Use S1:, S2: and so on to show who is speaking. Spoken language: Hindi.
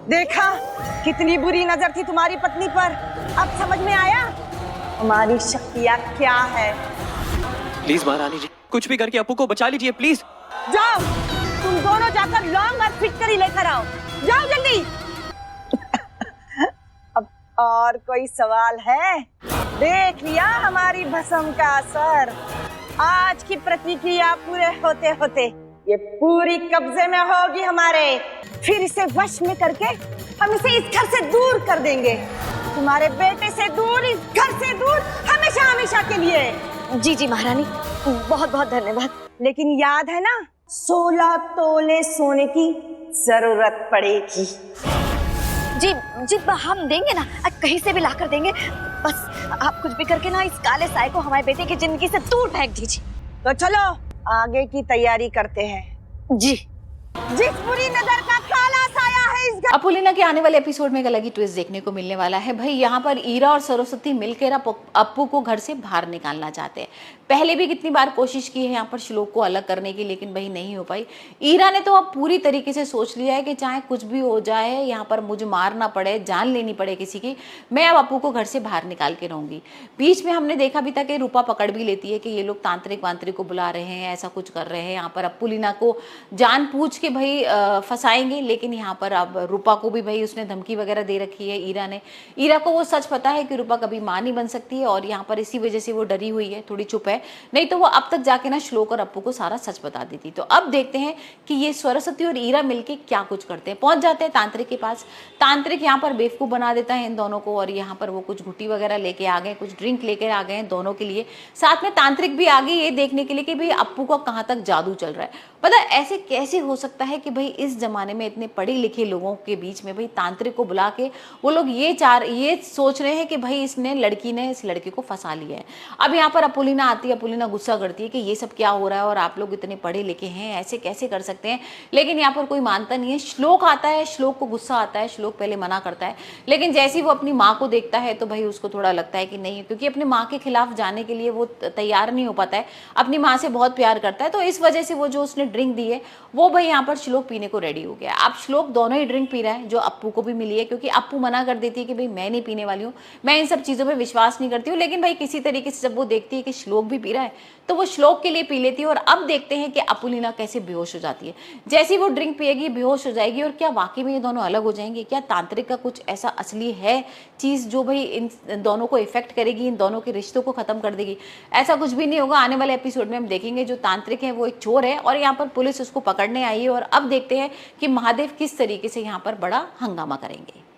S1: देखा कितनी बुरी नजर थी तुम्हारी पत्नी पर, अब समझ में आया हमारी शक्तियाँ क्या है।
S2: प्लीज महारानी जी, कुछ भी करके अपू को बचा लीजिए प्लीज।
S1: जाओ, तुम दोनों जाकर लौंग और फिटकरी लेकर आओ, जाओ जल्दी। अब और कोई सवाल है? देख लिया हमारी भस्म का असर। आज की प्रतिक्रिया पूरे होते होते ये पूरी कब्जे में होगी हमारे। फिर इसे वश में करके हम इसे इस घर से दूर कर देंगे, तुम्हारे बेटे से दूर, इस घर से दूर, हमेशा हमेशा के लिए।
S3: जी जी महारानी, बहुत बहुत धन्यवाद।
S1: लेकिन याद है ना, 16 तोले सोने की जरूरत पड़ेगी।
S3: जी जी हम देंगे ना, कहीं से भी लाकर देंगे। बस आप कुछ भी करके ना इस काले साए को हमारे बेटे की जिंदगी से दूर फेंक दीजिए।
S1: तो चलो आगे की तैयारी करते हैं।
S3: जी।
S1: जिस बुरी नजर का काला साया है इस घर।
S4: अपुलिना के आने वाले एपिसोड में एक अलग ही ट्विस्ट देखने को मिलने वाला है। भाई यहाँ पर ईरा और सरस्वती मिलकर अप्पू को घर से बाहर निकालना चाहते हैं। पहले भी कितनी बार कोशिश की है यहाँ पर श्लोक को अलग करने की, लेकिन भाई नहीं हो पाई। ईरा ने तो अब पूरी तरीके से सोच लिया है कि चाहे कुछ भी हो जाए, यहाँ पर मुझे मारना पड़े, जान लेनी पड़े किसी की, मैं अब अप्पू को घर से बाहर निकाल के रहूंगी। बीच में हमने देखा भी था कि रूपा पकड़ भी लेती है कि ये लोग तांत्रिक वांत्रिक को बुला रहे हैं, ऐसा कुछ कर रहे हैं, यहाँ पर अपुलिना को जान पूछ के भाई फंसाएंगे। लेकिन यहाँ पर अब रूपा को भी भाई उसने धमकी वगैरह दे रखी है ईरा ने। ईरा को वो सच पता है कि रूपा कभी मां नहीं बन सकती है, और यहाँ पर इसी वजह से वो डरी हुई है, थोड़ी चुप है। नहीं तो वो अब तक जाके ना श्लोक और अप्पू को सारा सच बता देती। तो अब देखते हैं कि ये सरस्वती और ईरा मिलके क्या कुछ करते हैं। पहुंच जाते हैं तांत्रिक के पास। तांत्रिक यहाँ पर बेवकूफ बना देता है इन दोनों को, और यहाँ पर वो कुछ घुट्टी वगैरह लेके आ गए, कुछ ड्रिंक लेकर आ गए हैं दोनों के लिए। साथ में तांत्रिक भी आ गई ये देखने के लिए कि भाई अप्पू का कहाँ तक जादू चल रहा है। पता है ऐसे कैसे हो सकता है कि भाई इस जमाने में इतने पढ़े लिखे लोगों के बीच में भाई तांत्रिक को बुला के वो लोग ये सोच रहे हैं कि भाई इसने लड़की ने इस लड़के को फंसा लिया है। अब यहाँ पर अपुलिना आती है, अपुलिना गुस्सा करती है कि ये सब क्या हो रहा है और आप लोग इतने पढ़े लिखे हैं, ऐसे कैसे कर सकते हैं। लेकिन यहाँ पर कोई मानता नहीं है। श्लोक आता है, श्लोक को गुस्सा आता है, श्लोक पहले मना करता है, लेकिन जैसे ही वो अपनी माँ को देखता है तो भाई उसको थोड़ा लगता है कि नहीं, क्योंकि अपनी माँ के खिलाफ जाने के लिए वो तैयार नहीं हो पाता है, अपनी माँ से बहुत प्यार करता है। तो इस वजह से वो जो उसने ड्रिंक दी है वो भाई यहाँ पर श्लोक पीने को रेडी हो गया। अब श्लोक दोनों ही ड्रिंक पी रहा है, जो अप्पू को भी मिली है, क्योंकि अप्पू मना कर देती है कि भाई मैं नहीं पीने वाली हूँ, मैं इन सब चीज़ों पे विश्वास नहीं करती हूँ। लेकिन भाई किसी तरीके से जब वो देखती है कि श्लोक भी पी रहा है तो वो श्लोक के लिए पी लेती है। और अब देखते हैं कि अपुलिना कैसे बेहोश हो जाती है। जैसे ही वो ड्रिंक पिएगी बेहोश हो जाएगी। और क्या वाकई में ये दोनों अलग हो जाएंगे? क्या तांत्रिक का कुछ ऐसा असली है चीज़ जो भाई इन दोनों को इफेक्ट करेगी, इन दोनों के रिश्तों को खत्म कर देगी? ऐसा कुछ भी नहीं होगा। आने वाले एपिसोड में हम देखेंगे जो तांत्रिक है वो एक चोर है और यहाँ पर पुलिस उसको पकड़ने आई है। और अब देखते हैं कि महादेव किस तरीके से यहाँ पर बड़ा हंगामा करेंगे।